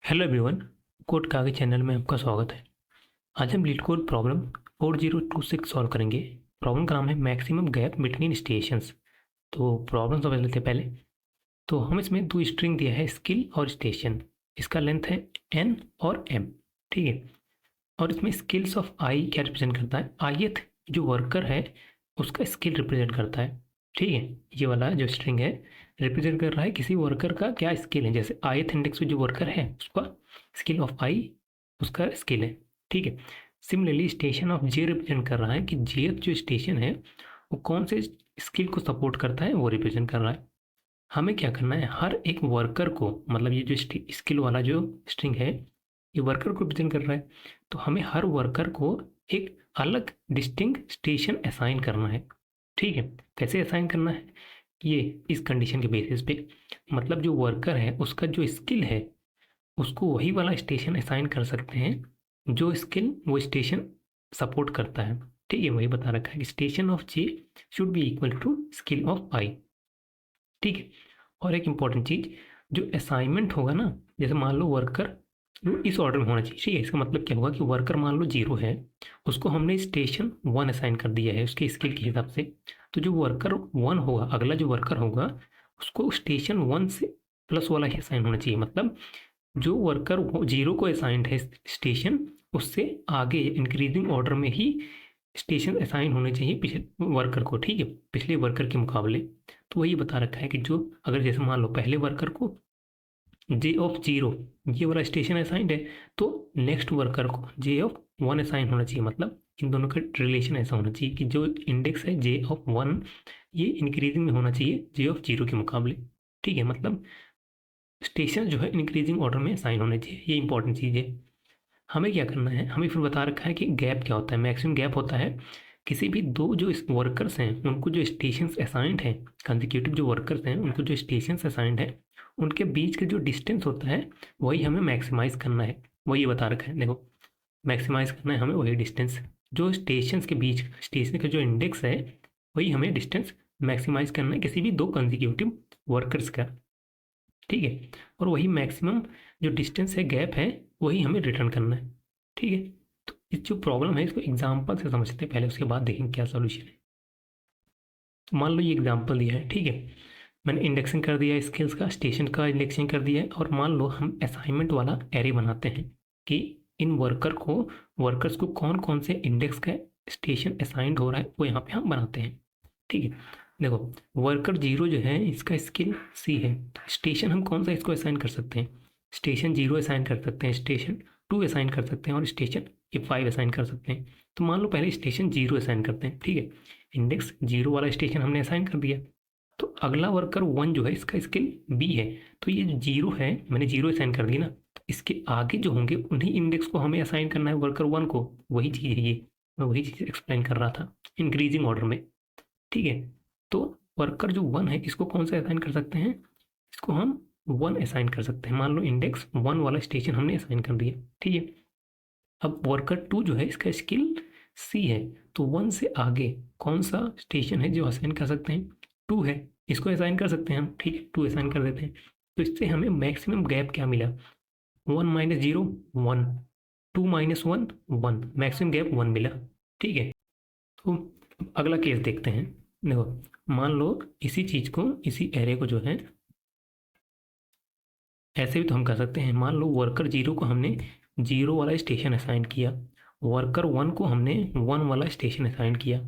Hello everyone, code कागज channel में आपका स्वागत है। आज हम लीड कोड प्रॉब्लम 4026 सॉल्व करेंगे। प्रॉब्लम का नाम है मैक्सिमम गैप बिटवीन स्टेशंस। तो प्रॉब्लम समझ लेते हैं पहले। तो हम इसमें दो स्ट्रिंग दिया है, स्किल और स्टेशन। इसका लेंथ है n और m। ठीक है। और इसमें स्किल्स ऑफ आई क्या रिप्रेजेंट करता है, ith जो वर्कर है उसका स्किल रिप्रेजेंट करता है। ठीक है। ये वाला जो स्ट्रिंग है रिप्रेजेंट कर रहा है किसी वर्कर का क्या स्किल है। जैसे ith इंडेक्स में जो वर्कर है उसका स्किल ऑफ आई उसका स्किल है। ठीक है। Similarly station of J represent कर रहा है कि जेथ जो स्टेशन है वो कौन से स्किल को सपोर्ट करता है, वो रिप्रेजेंट कर रहा है। हमें क्या करना है, हर एक वर्कर को, मतलब ये जो स्किल वाला जो स्ट्रिंग है ये वर्कर को रिप्रेजेंट कर रहा है, तो हमें हर वर्कर को एक अलग डिस्टिंक्ट स्टेशन असाइन करना है। ठीक है। कैसे असाइन करना है, ये इस कंडीशन के बेसिस पे, मतलब जो वर्कर है उसका जो स्किल है उसको वही वाला स्टेशन असाइन कर सकते हैं जो स्किल वो स्टेशन सपोर्ट करता है। ठीक है। वही बता रखा है कि station of J should be equal to skill of I. ठीक है। और एक इंपॉर्टेंट चीज, जो असाइनमेंट होगा ना, जैसे मान लो वर्कर वो इस ऑर्डर में होना चाहिए। ठीक है। इसका मतलब क्या होगा कि वर्कर मान लो 0 है, उसको हमने स्टेशन 1 असाइन कर दिया है उसके स्किल के हिसाब से। तो जो वर्कर 1 होगा, अगला जो वर्कर होगा उसको स्टेशन 1 से प्लस वाला ही असाइन होना चाहिए। मतलब जो वर्कर 0 को असाइंड है स्टेशन, उससे आगे इंक्रीजिंग ऑर्डर में ही स्टेशन असाइन होने चाहिए पिछले वर्कर को। ठीक है। पिछले वर्कर के मुकाबले। तो वही बता रखा है कि जो अगर जैसे मान लो पहले वर्कर को जे ऑफ 0 ये वाला स्टेशन असाइंड है, तो नेक्स्ट वर्कर को जे ऑफ 1 असाइन होना चाहिए। मतलब इन दोनों का रिलेशन ऐसा होना चाहिए कि जो इंडेक्स है जे ऑफ 1 ये इंक्रीजिंग में होना चाहिए जे ऑफ 0 के मुकाबले। ठीक है। मतलब स्टेशन जो है इंक्रीजिंग ऑर्डर में असाइन होने चाहिए। ये इंपॉर्टेंट चीज़ है। हमें क्या करना है, हमें फिर बता रखा है कि गैप क्या होता है। मैक्सिमम गैप होता है किसी भी दो जो वर्कर्स हैं उनको जो स्टेशंस असाइंड हैं, कंजिक्यूटिव जो वर्कर्स हैं उनको जो स्टेशंस असाइंड है उनके बीच का जो डिस्टेंस होता है वही हमें मैक्सिमाइज करना है। वही बता रखा है, देखो मैक्सिमाइज करना है हमें वही डिस्टेंस जो स्टेशंस के बीच, स्टेशन का जो इंडेक्स है वही हमें डिस्टेंस मैक्सिमाइज करना है किसी भी दो कंजिक्यूटिव वर्कर्स का। ठीक है। और वही मैक्सिमम जो डिस्टेंस है, गैप है, वही हमें रिटर्न करना है। ठीक है। तो इस जो प्रॉब्लम है इसको एग्जाम्पल से समझते हैं पहले, उसके बाद देखेंगे क्या सॉल्यूशन है। तो मान लो ये एग्जाम्पल दिया है। ठीक है। मैंने इंडेक्सिंग कर दिया है स्किल्स का, स्टेशन का इंडेक्सिंग कर दिया है, और मान लो हम असाइनमेंट वाला एरे बनाते हैं कि इन वर्कर्स को कौन कौन से इंडेक्स का स्टेशन असाइंड हो रहा है वो यहाँ पे हम बनाते हैं। ठीक है। देखो वर्कर 0 जो है इसका स्किल सी है, तो स्टेशन हम कौन सा इसको असाइन कर सकते हैं, स्टेशन 0 असाइन कर सकते हैं, स्टेशन 2 असाइन कर सकते हैं, और स्टेशन 5 असाइन कर सकते हैं। तो मान लो पहले स्टेशन 0 असाइन करते हैं। ठीक है। इंडेक्स 0 वाला स्टेशन हमने असाइन कर दिया, तो अगला वर्कर 1 जो है इसका स्किल बी है। तो ये जो 0 है मैंने 0 असाइन कर दिया ना, तो इसके आगे जो होंगे उन्हीं इंडेक्स को हमें असाइन करना है वर्कर 1 को। वही चीज़ है ये, मैं वही चीज़ एक्सप्लेन कर रहा था इंक्रीजिंग ऑर्डर में। ठीक है। तो वर्कर जो 1 है इसको कौन सा असाइन कर सकते हैं, इसको हम 1 असाइन कर सकते हैं। मान लो इंडेक्स 1 वाला स्टेशन हमने असाइन कर दिया। ठीक है। अब वर्कर 2 जो है इसका स्किल सी है, तो 1 से आगे कौन सा स्टेशन है जो असाइन कर सकते हैं, 2 है, इसको असाइन कर सकते हैं हम। ठीक है। 2 असाइन कर देते हैं। तो इससे हमें मैक्सिमम गैप क्या मिला, 1 माइनस 0 1, 2 माइनस 1 1, मैक्सिमम गैप 1 मिला। ठीक है। तो अगला केस देखते हैं। देखो मान लो इसी चीज को, इसी एरे को जो है ऐसे भी तो हम कर सकते हैं। मान लो वर्कर 0 को हमने 0 वाला स्टेशन असाइन किया, वर्कर 1 को हमने 1 वाला स्टेशन असाइन किया,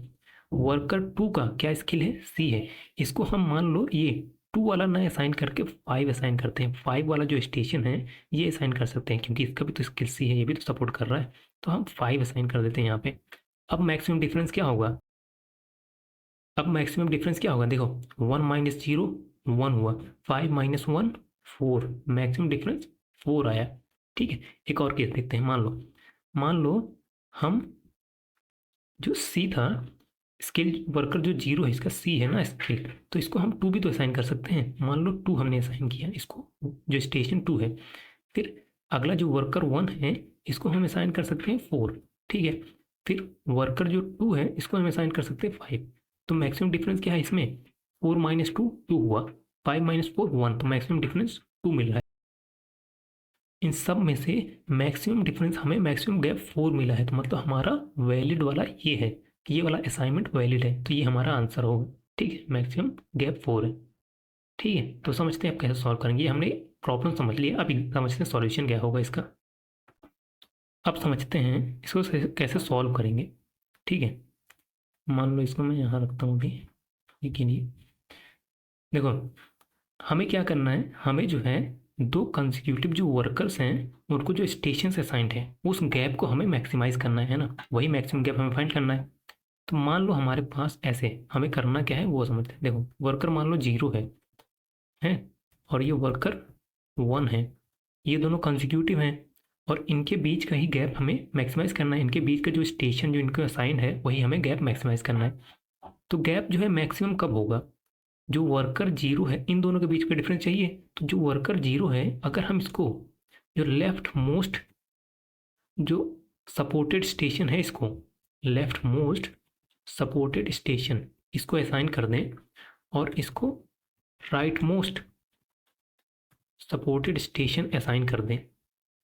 वर्कर 2 का क्या स्किल है, सी है, इसको हम मान लो ये 2 वाला ना असाइन करके 5 असाइन करते हैं। 5 वाला जो स्टेशन है ये असाइन कर सकते हैं क्योंकि इसका भी तो स्किल सी है, ये भी तो सपोर्ट कर रहा है। तो हम 5 असाइन कर देते हैं यहाँ पे। अब मैक्सिमम डिफरेंस क्या होगा, अब मैक्सिमम डिफरेंस क्या होगा, देखो 1 माइनस 0 1 हुआ, 5 माइनस 1 4, मैक्सिमम डिफरेंस 4 आया। ठीक है। एक और केस देखते हैं। मान लो हम जो सी था, स्किल वर्कर जो 0 है इसका सी है ना स्किल, तो इसको हम 2 भी तो असाइन कर सकते हैं। मान लो 2 हमने असाइन किया इसको, जो स्टेशन 2 है। फिर अगला जो वर्कर 1 है इसको हम असाइन कर सकते हैं 4। ठीक है। फिर वर्कर जो 2 है इसको हम असाइन कर सकते हैं 5। तो मैक्सिमम डिफरेंस क्या है इसमें, 4 माइनस 2 2 हुआ, 5 माइनस 4 1, तो मैक्सिमम डिफरेंस 2 मिल रहा है। इन सब में से मैक्सिमम डिफरेंस हमें मैक्सिमम गैप 4 मिला है, तो मतलब हमारा वैलिड वाला ये है, ये वाला असाइनमेंट वैलिड है, तो ये हमारा आंसर होगा। ठीक है, मैक्सिमम गैप 4 है। ठीक है, तो समझते हैं आप कैसे सॉल्व करेंगे। हमने प्रॉब्लम समझ लिया, अभी समझते हैं सॉल्यूशन क्या होगा इसका। अब समझते हैं इसको कैसे सॉल्व करेंगे। ठीक है, मान लो इसको मैं यहाँ रखता हूँ अभी, लेकिन ये देखो, हमें क्या करना है, हमें जो है दो कंसेक्यूटिव जो वर्कर्स हैं उनको जो स्टेशन असाइंड है उस गैप को हमें मैक्सिमाइज करना है ना, वही मैक्सिमम गैप हमें फाइंड करना है। तो मान लो हमारे पास ऐसे, हमें करना क्या है वो समझते हैं। देखो, वर्कर मान लो 0 है और ये वर्कर 1 है, ये दोनों कंसेक्यूटिव हैं और इनके बीच का ही गैप हमें मैक्सिमाइज करना है। इनके बीच का जो स्टेशन जो इनको असाइन है वही हमें गैप मैक्सिमाइज करना है। तो गैप जो है मैक्सिमम कब होगा, जो वर्कर 0 है इन दोनों के बीच का डिफरेंस चाहिए। तो जो वर्कर 0 है, अगर हम इसको जो लेफ्ट मोस्ट जो सपोर्टेड स्टेशन है, इसको लेफ्ट मोस्ट सपोर्टेड स्टेशन इसको असाइन कर दें और इसको right most supported station assign कर दें,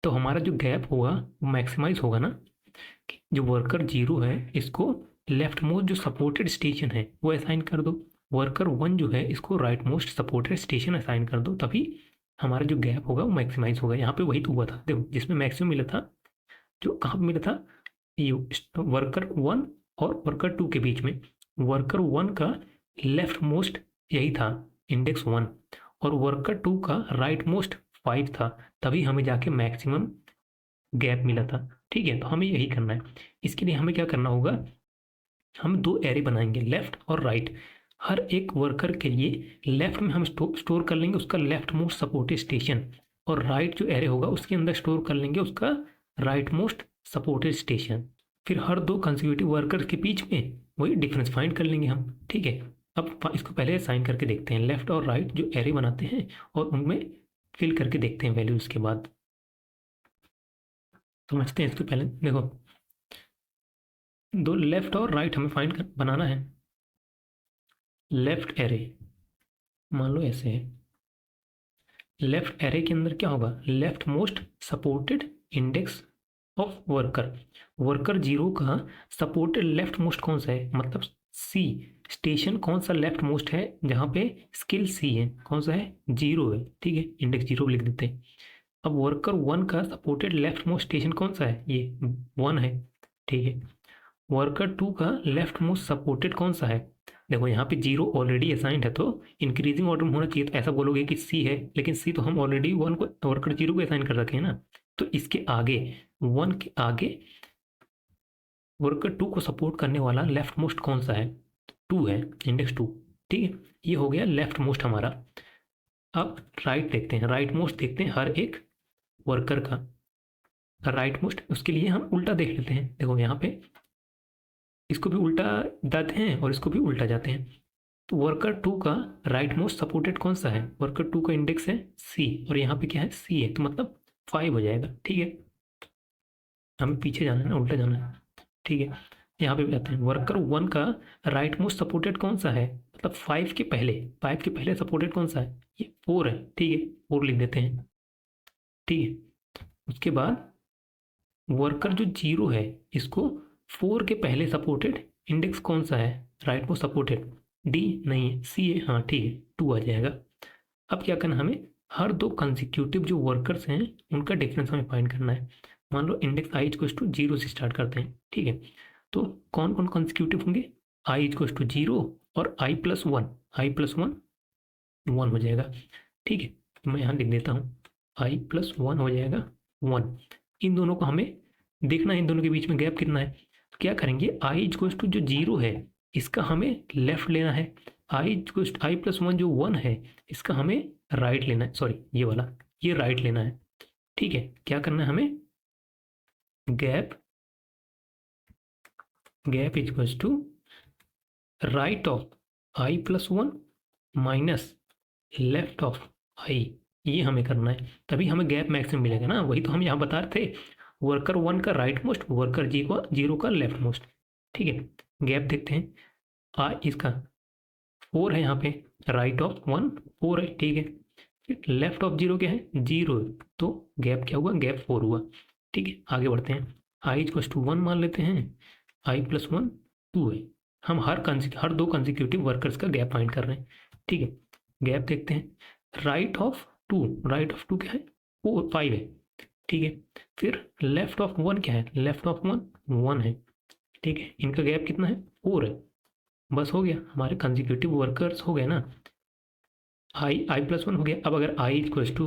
तो हमारा जो गैप होगा वो मैक्सिमाइज होगा ना। जो वर्कर 0 है इसको लेफ्ट मोस्ट जो सपोर्टेड स्टेशन है वो असाइन कर दो, वर्कर 1 जो है इसको right most supported station assign कर दो, तभी हमारा जो गैप होगा वो मैक्सिमाइज होगा। यहाँ पे वही तो हुआ था, देखो जिसमें मैक्सिमम मिला था, जो कहाँ पे मिला था, ये वर्कर 1 और वर्कर 2 के बीच में। वर्कर 1 का लेफ्ट मोस्ट यही था, इंडेक्स 1, और वर्कर 2 का राइट मोस्ट 5 था, तभी हमें जाके मैक्सिमम गैप मिला था। ठीक है, तो हमें यही करना है। इसके लिए हमें क्या करना होगा, हम दो एरे बनाएंगे लेफ्ट और राइट। हर एक वर्कर के लिए लेफ्ट में हम स्टोर कर लेंगे उसका लेफ्ट मोस्ट सपोर्टेड स्टेशन, और राइट जो एरे होगा उसके अंदर स्टोर कर लेंगे उसका राइट मोस्ट सपोर्टेड स्टेशन। फिर हर दो कंसेक्यूटिव वर्कर के बीच में वही डिफरेंस फाइंड कर लेंगे हम। ठीक है, अब इसको पहले साइन करके देखते हैं, लेफ्ट और राइट जो एरे बनाते हैं और उनमें फिल करके देखते हैं वैल्यूज के बाद। समझते हैं इसको पहले। देखो, दो लेफ्ट और राइट हमें फाइंड बनाना है। लेफ्ट एरे मान लो ऐसे है, लेफ्ट एरे के अंदर क्या होगा, left most supported index of worker. Worker 0 का सपोर्टेड लेफ्ट मोस्ट कौन सा है, मतलब सी स्टेशन कौन सा लेफ्ट मोस्ट है, जहाँ पे स्किल सी है, कौन सा है, 0 है। ठीक है, इंडेक्स 0 लिख देते हैं। अब वर्कर 1 का सपोर्टेड लेफ्ट मोस्ट स्टेशन कौन सा है, ये 1 है। ठीक है, वर्कर 2 का लेफ्ट मोस्ट सपोर्टेड कौन सा है, देखो यहाँ पे 0 ऑलरेडी असाइंड है तो इंक्रीजिंग ऑर्डर में होना चाहिए, तो ऐसा बोलोगे कि सी है, लेकिन सी तो हम ऑलरेडी 1 को वर्कर 0 को असाइन कर रखे हैं ना, तो इसके आगे 1 के आगे वर्कर 2 को सपोर्ट करने वाला लेफ्ट मोस्ट कौन सा है, 2 है, इंडेक्स 2। ठीक है, ये हो गया लेफ्ट मोस्ट हमारा। अब राइट देखते हैं, राइट मोस्ट देखते हैं हर एक वर्कर का राइट मोस्ट, उसके लिए हम उल्टा देख लेते हैं। देखो यहाँ पे इसको भी उल्टा जाते हैं और इसको भी उल्टा जाते हैं। तो वर्कर 2 का राइट मोस्ट सपोर्टेड कौन सा है, वर्कर 2 का इंडेक्स है सी, और यहाँ पे क्या है, सी है, तो मतलब 5 हो जाएगा। ठीक है, हमें पीछे जाना है ना, उल्टा जाना है। ठीक है, यहाँ पे भी आते हैं, वर्कर 1 का राइट मोस्ट सपोर्टेड कौन सा है, मतलब 5 के पहले सपोर्टेड कौन सा है, ये 4 है। ठीक है, 4 लिख देते हैं। ठीक है, उसके बाद वर्कर जो 0 है इसको 4 के पहले सपोर्टेड इंडेक्स कौन सा है, राइट मोस्ट सपोर्टेड, डी नहीं है, सी है, हाँ ठीक है, 2 आ जाएगा। अब क्या करना, हमें हर दो कंसेक्यूटिव जो वर्कर्स हैं उनका डिफरेंस हमें फाइंड करना है। मान लो इंडेक्स आई इक्वल्स टू 0 से स्टार्ट करते हैं। ठीक है, तो कौन कौन कंसेक्यूटिव होंगे, आई इक्वल्स टू 0 और आई प्लस 1, आई प्लस 1 1 हो जाएगा। ठीक है, तो मैं यहाँ लिख देता हूँ, आई प्लस 1 हो जाएगा 1। इन दोनों को हमें देखना है, इन दोनों के बीच में गैप कितना है। तो क्या करेंगे, आई इक्वल्स टू जो 0 है इसका हमें लेफ्ट लेना है, आई प्लस 1 जो 1 है इसका हमें राइट लेना है, सॉरी ये वाला, ये राइट लेना है। ठीक है, क्या करना है हमें, gap equals to right of I plus 1 minus left of I, ये हमें करना है, तभी हमें गैप मैक्सिमम मिलेगा ना। वही तो हम यहाँ बता रहे थे, वर्कर 1 का राइट मोस्ट, वर्कर 0 का लेफ्ट मोस्ट। ठीक है, गैप देखते हैं, इसका 4 है यहाँ पे, राइट ऑफ 1 4 है। ठीक है, फिर लेफ्ट ऑफ जीरो क्या है, जीरो, तो गैप क्या हुआ, गैप 4 हुआ। ठीक है, आगे बढ़ते हैं। आई इक्वल्स टू 1 मान लेते हैं, आई प्लस 1 2 है। हम हर दो कंजिक्यूटिव वर्कर्स का गैप फाइंड कर रहे हैं। ठीक है, गैप देखते हैं। राइट ऑफ टू क्या है, 5 है। ठीक है, फिर लेफ्ट ऑफ 1 क्या है, लेफ्ट ऑफ 1 1 है। ठीक है, इनका गैप कितना है, 4 है। बस हो गया, हमारे कंजिक्यूटिव वर्कर्स हो गए ना। आई प्लस 1 हो गया। अब अगर आई इक्वल्स टू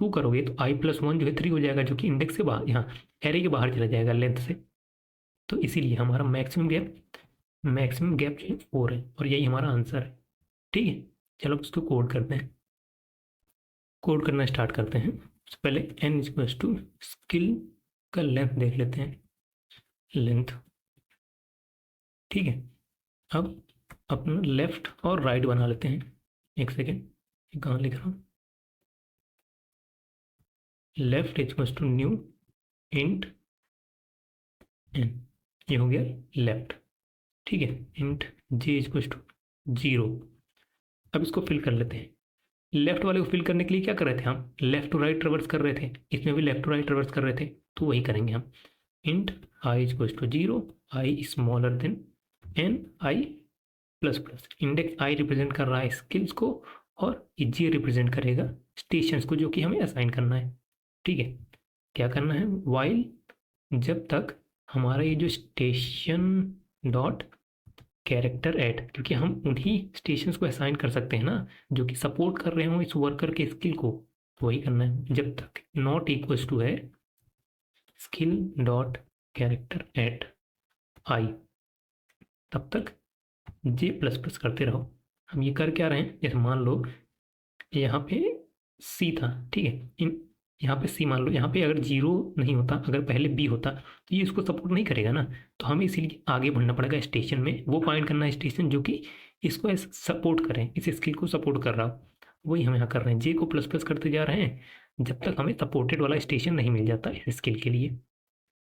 2 करोगे तो आई प्लस 1 जो है 3 हो जाएगा, जो कि इंडेक्स के बाहर, यहाँ एरे के बाहर चला जाएगा लेंथ से। तो इसीलिए हमारा मैक्सिमम गैप जो है 4 है, और यही हमारा आंसर है। ठीक है, चलो उसको कोड करते हैं। कोड करना स्टार्ट करते हैं। सबसे पहले n इक्वल्स टू स्किल का लेंथ देख लेते हैं, लेंथ। ठीक है, अब अपना लेफ्ट और राइट बना लेते हैं। एक सेकेंड, ये कहाँ लिख रहा हूँ, left equals to new int n, ये हो गया लेफ्ट। ठीक है, इंट j इक्वल्स टू 0। अब इसको फिल कर लेते हैं। लेफ्ट वाले को फिल करने के लिए क्या कर रहे थे, हम लेफ्ट टू राइट ट्रेवर्स कर रहे थे, इसमें भी लेफ्ट टू राइट ट्रेवर्स कर रहे थे, तो वही करेंगे हम। Int i equals to 0, I smaller than n i plus plus. Index i represent कर रहा है स्किल्स को, और जे रिप्रेजेंट करेगा स्टेशंस को, जो कि हमें असाइन करना है। ठीक है, क्या करना है, वाइल, जब तक हमारा ये जो स्टेशन डॉट कैरेक्टर ऐड, क्योंकि हम उन्हीं स्टेशंस को असाइन कर सकते हैं ना जो कि सपोर्ट कर रहे हो इस वर्कर के स्किल को, तो वही करना है। जब तक नॉट इक्वल्स टू है स्किल डॉट कैरेक्टर ऐड आई, तब तक जे प्लस प्लस करते रहो। हम ये कर क्या रहे हैं, जैसे मान लो यहाँ पे सी था, ठीक है, इन यहाँ पे सी मान लो, यहाँ पे अगर जीरो नहीं होता, अगर पहले बी होता तो ये इसको सपोर्ट नहीं करेगा ना, तो हमें इसीलिए आगे बढ़ना पड़ेगा स्टेशन में, वो फाइंड करना है स्टेशन जो कि इसको सपोर्ट करें, इस स्किल को सपोर्ट कर रहा हो। वही हम यहाँ कर रहे हैं, जे को प्लस प्लस करते जा रहे हैं जब तक हमें सपोर्टेड वाला स्टेशन नहीं मिल जाता इस स्किल के लिए।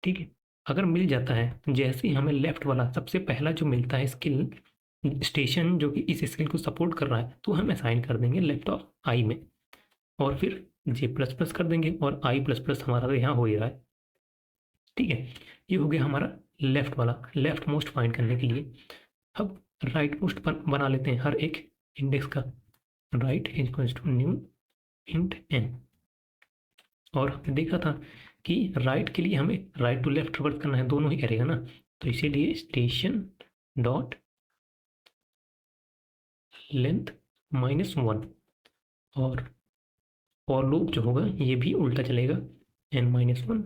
ठीक है, अगर मिल जाता है, जैसे ही हमें लेफ्ट वाला सबसे पहला जो मिलता है स्किल स्टेशन जो कि इस स्किल को सपोर्ट कर रहा है, तो हम असाइन कर देंगे लेफ्ट ऑफ आई में, और फिर जे प्लस प्लस कर देंगे, और आई प्लस प्लस हमारा तो यहाँ हो ही रहा है। ठीक है, ये हो गया हमारा लेफ्ट वाला, लेफ्ट मोस्ट फाइंड करने के लिए। अब राइट मोस्ट बना लेते हैं हर एक इंडेक्स का। Right equals to new int n, और हमने देखा था कि राइट के लिए हमें राइट टू लेफ्ट रिवर्स करना है, दोनों ही करेगा ना, तो इसीलिए स्टेशन डॉट लेंथ -1, और फॉर लूप जो होगा ये भी उल्टा चलेगा, n-1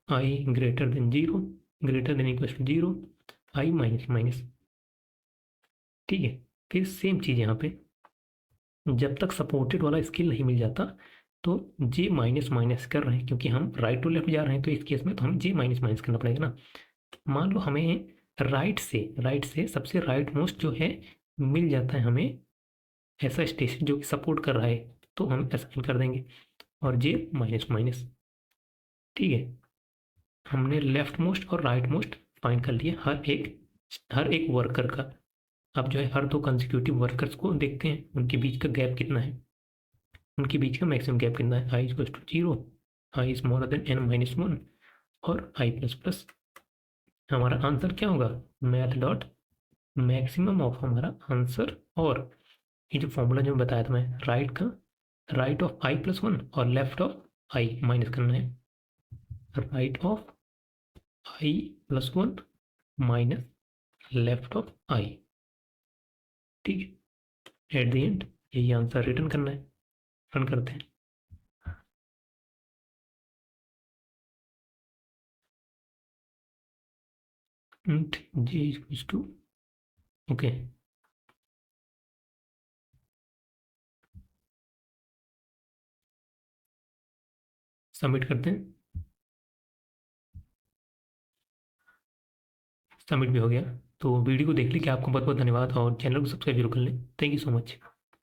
i greater than 0, greater than equal to 0, i minus minus. ठीक है, फिर सेम चीज़ यहाँ पे, जब तक सपोर्टेड वाला स्किल नहीं मिल जाता तो जे माइनस माइनस कर रहे हैं, क्योंकि हम राइट टू लेफ्ट जा रहे हैं, तो इस केस में तो हमें जे माइनस माइनस करना पड़ेगा ना। मान लो हमें राइट से सबसे राइट मोस्ट जो है मिल जाता है हमें ऐसा स्टेशन जो कि सपोर्ट कर रहा है, तो हम असाइन कर देंगे, और जे माइनस माइनस। ठीक है, हमने लेफ्ट मोस्ट और राइट मोस्ट फाइंड कर लिया हर एक वर्कर का। अब जो है हर दो कंसेक्यूटिव वर्कर्स को देखते हैं उनके बीच का गैप कितना है, उनके बीच का मैक्सिमम गैप कितना है। I equal to 0, I smaller than n-1, और आई प्लस प्लस। हमारा आंसर क्या होगा, मैथ डॉट मैक्सिमम ऑफ हमारा आंसर, और ये जो फॉर्मूला जो बताया था मैं, राइट ऑफ आई प्लस 1 और लेफ्ट ऑफ आई माइनस करना है, right of I plus 1 minus left of I. ठीक है, एट द एंड यही आंसर रिटर्न करना है। रन करते हैं। int j equals to, okay, submit करते हैं। सबमिट भी हो गया। तो वीडियो को देखने के लिए आपको बहुत बहुत धन्यवाद, और चैनल को सब्सक्राइब जरूर कर लें। Thank you so much.